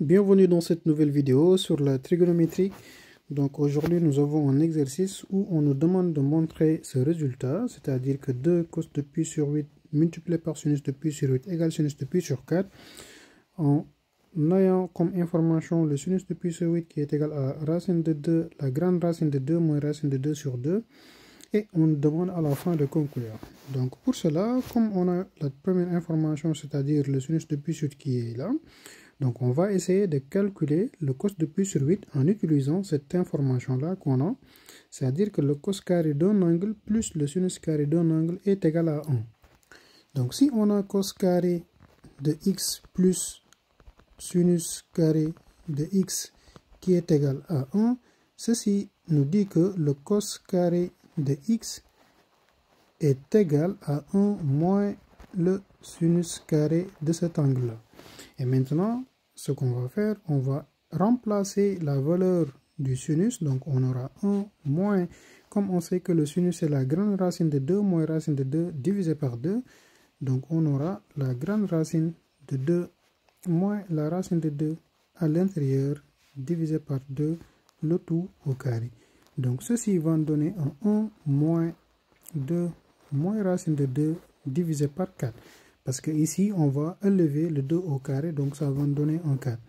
Bienvenue dans cette nouvelle vidéo sur la trigonométrie. Donc aujourd'hui nous avons un exercice où on nous demande de montrer ce résultat, c'est-à-dire que 2 cos de pi sur 8 multiplié par sinus de pi sur 8 égale sinus de pi sur 4, en ayant comme information le sinus de pi sur 8 qui est égal à racine de 2, la grande racine de 2 moins racine de 2 sur 2, et on nous demande à la fin de conclure. Donc pour cela, comme on a la première information, c'est-à-dire le sinus de pi sur 8 qui est là, donc on va essayer de calculer le cos de pi sur 8 en utilisant cette information-là qu'on a, c'est-à-dire que le cos carré d'un angle plus le sinus carré d'un angle est égal à 1. Donc si on a cos carré de x plus sinus carré de x qui est égal à 1, ceci nous dit que le cos carré de x est égal à 1 moins le sinus carré de cet angle-là. Et maintenant, ce qu'on va faire, on va remplacer la valeur du sinus. Donc on aura 1 moins, comme on sait que le sinus est la grande racine de 2 moins racine de 2 divisé par 2. Donc on aura la grande racine de 2 moins la racine de 2 à l'intérieur divisé par 2, le tout au carré. Donc ceci va nous donner un 1 moins 2 moins racine de 2 divisé par 4. Parce que ici, on va élever le 2 au carré, donc ça va nous donner un 4.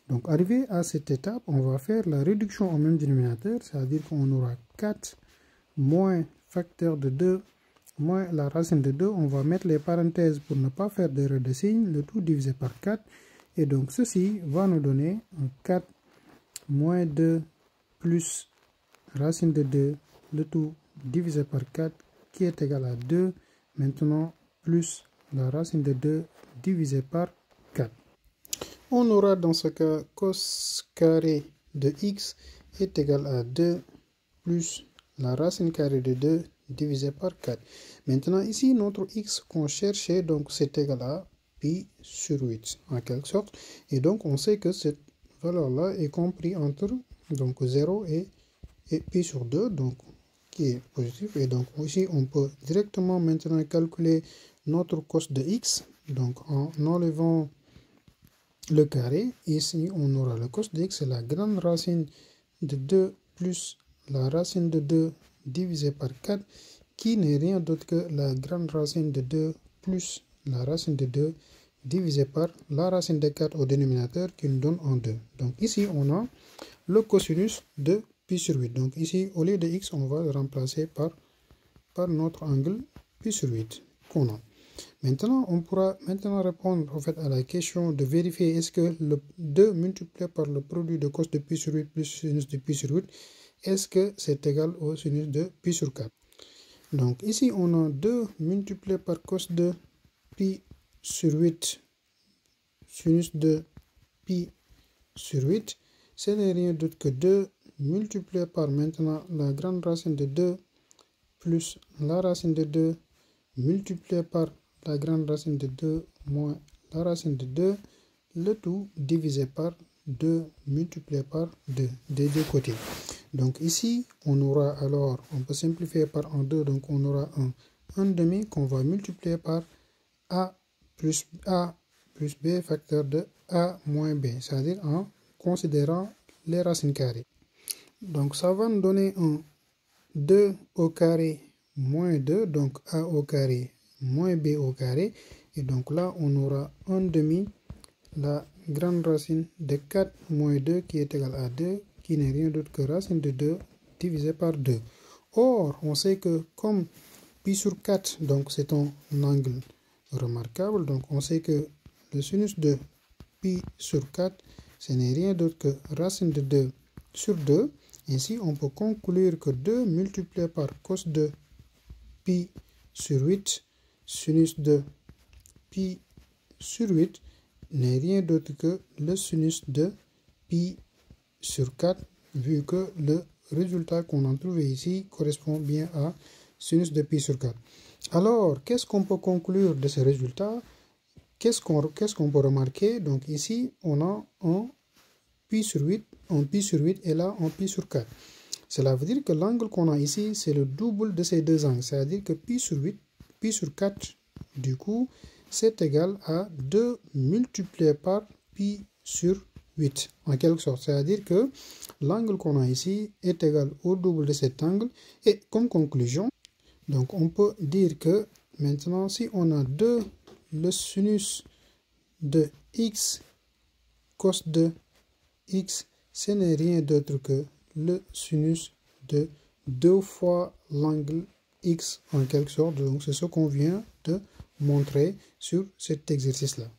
Donc arrivé à cette étape, on va faire la réduction au même dénominateur, c'est-à-dire qu'on aura 4 moins facteur de 2 moins la racine de 2. On va mettre les parenthèses pour ne pas faire d'erreur de signe, le tout divisé par 4. Et donc ceci va nous donner un 4 moins 2 plus racine de 2, le tout divisé par 4, qui est égal à 2, maintenant plus la racine de 2 divisé par 4. On aura dans ce cas cos carré de x est égal à 2 plus la racine carrée de 2 divisé par 4. Maintenant ici notre x qu'on cherchait, donc c'est égal à pi sur 8 en quelque sorte. Et donc on sait que cette valeur là est comprise entre donc 0 et pi sur 2, donc qui est positif. Et donc ici on peut directement maintenant calculer notre cos de x, donc en enlevant le carré. Ici on aura le cos de x, c'est la grande racine de 2 plus la racine de 2 divisé par 4, qui n'est rien d'autre que la grande racine de 2 plus la racine de 2 divisé par la racine de 4 au dénominateur, qui nous donne en 2. Donc ici on a le cosinus de pi sur 8. Donc ici au lieu de x on va le remplacer par notre angle pi sur 8 qu'on a. Maintenant, on pourra répondre en fait à la question de vérifier est-ce que le 2 multiplié par le produit de cos de pi sur 8 plus sinus de pi sur 8, est-ce que c'est égal au sinus de pi sur 4. Donc ici, on a 2 multiplié par cos de pi sur 8 sinus de pi sur 8. Ce n'est rien d'autre que 2 multiplié par maintenant la grande racine de 2 plus la racine de 2 multiplié par la grande racine de 2 moins la racine de 2, le tout divisé par 2 multiplié par 2 des deux côtés. Donc ici, on aura alors, on peut simplifier par en 2, donc on aura un 1/2 qu'on va multiplier par a plus b facteur de a moins b, c'est-à-dire en considérant les racines carrées. Donc ça va nous donner un 2 au carré moins 2, donc a au carré moins b au carré. Et donc là, on aura 1/2 la grande racine de 4 moins 2 qui est égal à 2, qui n'est rien d'autre que racine de 2 divisé par 2. Or, on sait que comme pi sur 4, donc c'est un angle remarquable, donc on sait que le sinus de pi sur 4, ce n'est rien d'autre que racine de 2 sur 2. Ainsi, on peut conclure que 2 multiplié par cos de pi sur 8, sinus de pi sur 8, n'est rien d'autre que le sinus de pi sur 4, vu que le résultat qu'on a trouvé ici correspond bien à sinus de pi sur 4. Alors, qu'est-ce qu'on peut conclure de ce résultat? Qu'est-ce qu'on peut remarquer? Donc ici, on a un pi sur 8, et là un pi sur 4. Cela veut dire que l'angle qu'on a ici, c'est le double de ces deux angles. C'est-à-dire que pi sur 8, pi sur 4, du coup, c'est égal à 2 multiplié par pi sur 8 en quelque sorte. C'est-à-dire que l'angle qu'on a ici est égal au double de cet angle. Et comme conclusion, donc on peut dire que maintenant si on a le sinus de x cos de x, ce n'est rien d'autre que le sinus de 2 fois l'angle x en quelque sorte. Donc c'est ce qu'on vient de montrer sur cet exercice-là.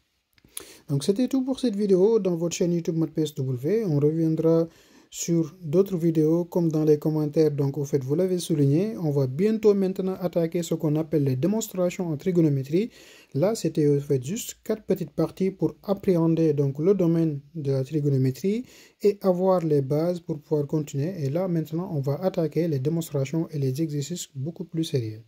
Donc c'était tout pour cette vidéo dans votre chaîne YouTube MathPSW. On reviendra sur d'autres vidéos comme dans les commentaires. Donc au fait, vous l'avez souligné, on va bientôt maintenant attaquer ce qu'on appelle les démonstrations en trigonométrie. Là, c'était au fait juste 4 petites parties pour appréhender donc le domaine de la trigonométrie et avoir les bases pour pouvoir continuer. Et là, maintenant, on va attaquer les démonstrations et les exercices beaucoup plus sérieux.